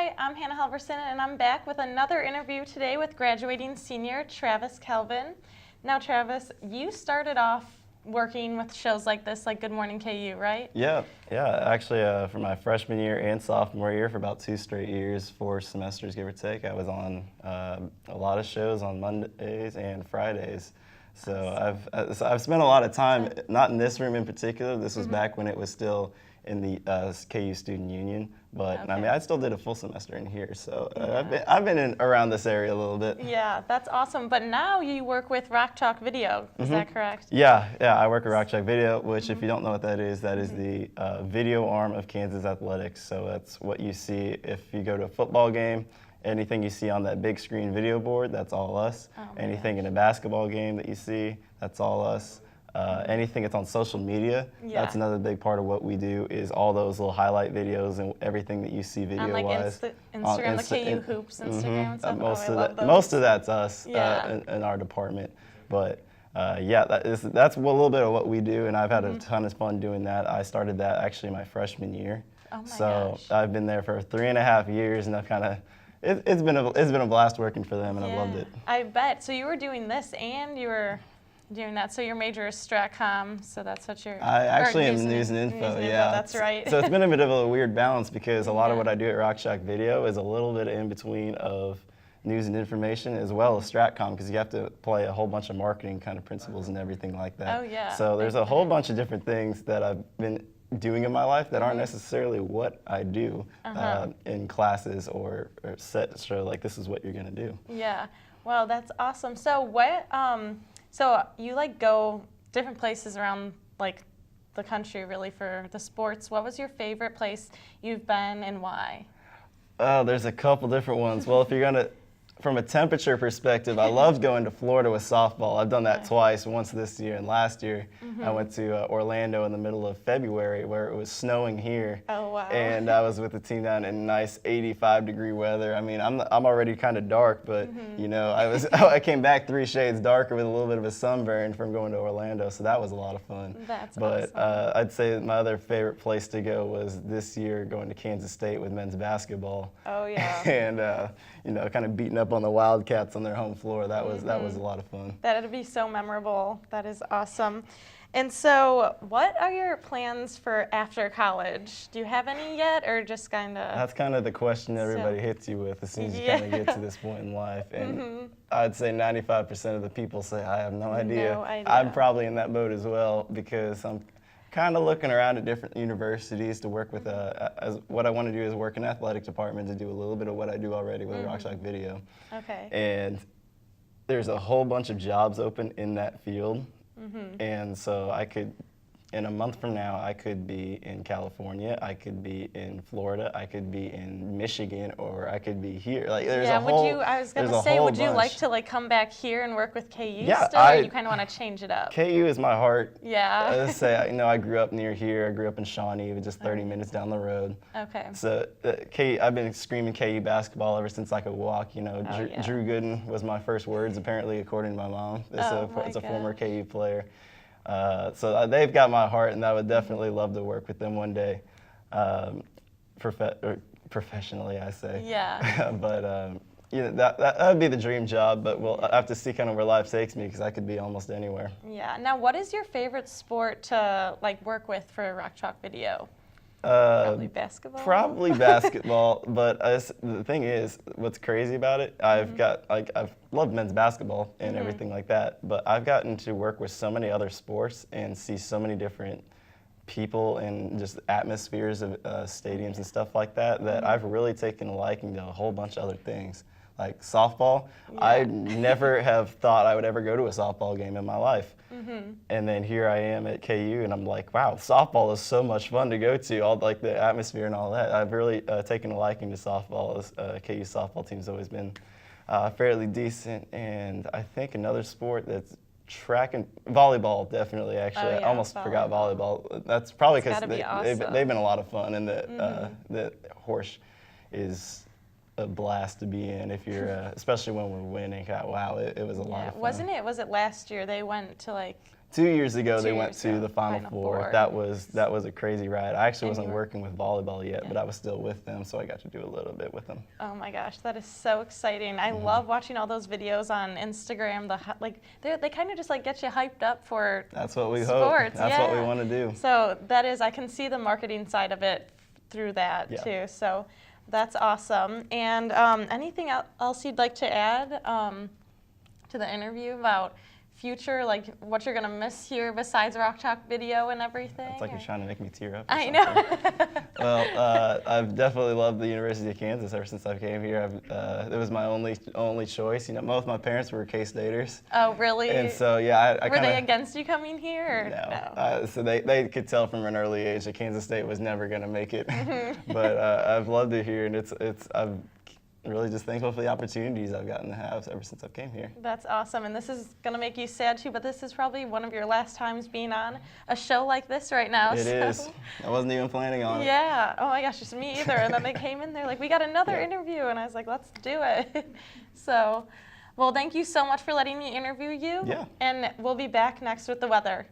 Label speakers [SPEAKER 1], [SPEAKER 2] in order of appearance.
[SPEAKER 1] Hi, I'm Hannah Halverson, and I'm back with another interview today with graduating senior Travis Kelvin. Now, Travis, you started off working with shows like this, like Good Morning KU, right?
[SPEAKER 2] Yeah. Actually, for my freshman year and sophomore year, for about 2 straight years, 4 semesters, give or take, I was on a lot of shows on Mondays and Fridays. So I've spent a lot of time, not in this room in particular. This was back when it was still in the KU Student Union, but
[SPEAKER 1] Okay.
[SPEAKER 2] I mean, I still did a full semester in here, so I've been around this area a little bit.
[SPEAKER 1] Yeah, that's awesome. But now you work with Rock Chalk Video, is that correct?
[SPEAKER 2] Yeah, I work at Rock Chalk Video, which if you don't know what that is the video arm of Kansas Athletics. So that's what you see if you go to a football game. Anything you see on that big screen video board, that's all us.
[SPEAKER 1] Oh my
[SPEAKER 2] Anything in a basketball game that you see, that's all us. Anything that's on social media, that's another big part of what we do, is all those little highlight videos and everything that you see video-wise.
[SPEAKER 1] On like Instagram, the KU Hoops Instagram and stuff.
[SPEAKER 2] Most of that's us in our department. But that's a little bit of what we do, and I've had a ton of fun doing that. I started that actually my freshman year.
[SPEAKER 1] Oh my
[SPEAKER 2] gosh. I've been there for 3.5 years, and I've kind of it's been a blast working for them, and I've loved it.
[SPEAKER 1] I bet. So you were doing this and you were doing that. So your major is Stratcom, so that's what you're...
[SPEAKER 2] I actually am News and Info, yeah.
[SPEAKER 1] That's right.
[SPEAKER 2] So it's been a bit of a weird balance because a lot of what I do at Rock Chalk Video is a little bit in between of news and information as well as Stratcom, because you have to play a whole bunch of marketing kind of principles and everything like that.
[SPEAKER 1] Oh, yeah.
[SPEAKER 2] So there's a whole bunch of different things that I've been doing in my life that aren't necessarily what I do in classes or set show, like this is what you're gonna do.
[SPEAKER 1] Yeah, well, that's awesome. So what, so you like go different places around like the country really for the sports. What was your favorite place you've been and why?
[SPEAKER 2] There's a couple different ones. Well, if you're gonna, from a temperature perspective, I loved going to Florida with softball. I've done that twice, once this year and last year. I went to Orlando in the middle of February where it was snowing here.
[SPEAKER 1] Oh, wow.
[SPEAKER 2] And I was with the team down in nice 85-degree weather. I mean, I'm already kind of dark, but you know, I came back 3 shades darker with a little bit of a sunburn from going to Orlando, so that was a lot of fun.
[SPEAKER 1] That's
[SPEAKER 2] awesome.
[SPEAKER 1] But
[SPEAKER 2] I'd say my other favorite place to go was this year going to Kansas State with men's basketball.
[SPEAKER 1] Oh, yeah.
[SPEAKER 2] And you know, kind of beating up on the Wildcats on their home floor. That was a lot of fun.
[SPEAKER 1] That'd be so memorable. That is awesome. And so what are your plans for after college? Do you have any yet, or just kind of?
[SPEAKER 2] That's kind of the question everybody hits you with as soon as you kind of get to this point in life. And I'd say 95% of the people say, I have no idea.
[SPEAKER 1] No idea.
[SPEAKER 2] I'm probably in that boat as well, because I'm kind of looking around at different universities to work with. As what I want to do is work in athletic department to do a little bit of what I do already with Rock Chalk Video.
[SPEAKER 1] Okay.
[SPEAKER 2] And there's a whole bunch of jobs open in that field. And so I could, in a month from now, I could be in California, I could be in Florida, I could be in Michigan, or I could be here. Like there's a whole,
[SPEAKER 1] I was gonna say, would you like to like come back here and work with KU still, or you kind of want to change it up?
[SPEAKER 2] KU is my heart.
[SPEAKER 1] Yeah.
[SPEAKER 2] Let's say, I grew up near here. I grew up in Shawnee, just 30 minutes down the road.
[SPEAKER 1] Okay.
[SPEAKER 2] So I've been screaming KU basketball ever since I could walk. You know, Drew Gooden was my first words, apparently, according to my mom. It's a former KU player. So they've got my heart, and I would definitely love to work with them one day, professionally, I say.
[SPEAKER 1] Yeah.
[SPEAKER 2] But you know, that would be the dream job, but we'll have to see kind of where life takes me, because I could be almost anywhere.
[SPEAKER 1] Yeah. Now, what is your favorite sport to like work with for Rock Chalk Video? Probably basketball.
[SPEAKER 2] Probably basketball, but the thing is, what's crazy about it, I've loved men's basketball and everything like that, but I've gotten to work with so many other sports and see so many different people and just atmospheres of stadiums and stuff like that, that I've really taken a liking to a whole bunch of other things. Like softball, I never have thought I would ever go to a softball game in my life. And then here I am at KU, and I'm like, wow, softball is so much fun to go to, all like the atmosphere and all that. I've really taken a liking to softball. KU softball team's always been fairly decent. And I think another sport that's track and volleyball, definitely, actually. I almost forgot volleyball. That's probably because they've been a lot of fun, and the horse is a blast to be in if you're, especially when we're winning. Wow, it was a lot of fun.
[SPEAKER 1] Wasn't it? Was it last year they went to like?
[SPEAKER 2] 2 years ago, they
[SPEAKER 1] 2
[SPEAKER 2] went
[SPEAKER 1] years
[SPEAKER 2] to
[SPEAKER 1] ago,
[SPEAKER 2] the Final
[SPEAKER 1] Final
[SPEAKER 2] Four.
[SPEAKER 1] Four.
[SPEAKER 2] That was a crazy ride. I actually
[SPEAKER 1] And
[SPEAKER 2] wasn't
[SPEAKER 1] you were-
[SPEAKER 2] working with volleyball yet, but I was still with them, so I got to do a little bit with them.
[SPEAKER 1] Oh my gosh, that is so exciting! I love watching all those videos on Instagram. They kind of just like get you hyped up for
[SPEAKER 2] That's what we
[SPEAKER 1] sports.
[SPEAKER 2] hope. That's what we
[SPEAKER 1] yeah.
[SPEAKER 2] want to do.
[SPEAKER 1] So that is, I can see the marketing side of it through that
[SPEAKER 2] Yeah.
[SPEAKER 1] too. So that's awesome. And anything else you'd like to add to the interview about future, like what you're gonna miss here besides Rock Chalk video and everything?
[SPEAKER 2] It's like you're trying to make me tear up. or
[SPEAKER 1] I
[SPEAKER 2] something.
[SPEAKER 1] know.
[SPEAKER 2] Well, I've definitely loved the University of Kansas ever since I came here. It was my only choice. You know, both my parents were K-Staters.
[SPEAKER 1] Oh, really?
[SPEAKER 2] And so, yeah, I
[SPEAKER 1] Were
[SPEAKER 2] kind
[SPEAKER 1] they
[SPEAKER 2] of...
[SPEAKER 1] against you coming here? Or
[SPEAKER 2] No. So they could tell from an early age that Kansas State was never going to make it.
[SPEAKER 1] Mm-hmm.
[SPEAKER 2] But I've loved it here, and I'm really just thankful for the opportunities I've gotten to have ever since I came here.
[SPEAKER 1] That's awesome, and this is going to make you sad too, but this is probably one of your last times being on a show like this right now.
[SPEAKER 2] It
[SPEAKER 1] so.
[SPEAKER 2] is. I wasn't even planning on it.
[SPEAKER 1] Yeah. Oh my gosh, just me either. And then they came in there like, we got another
[SPEAKER 2] Yeah.
[SPEAKER 1] interview, and I was like, let's do it. So, well, thank you so much for letting me interview you.
[SPEAKER 2] Yeah.
[SPEAKER 1] And we'll be back next with the weather.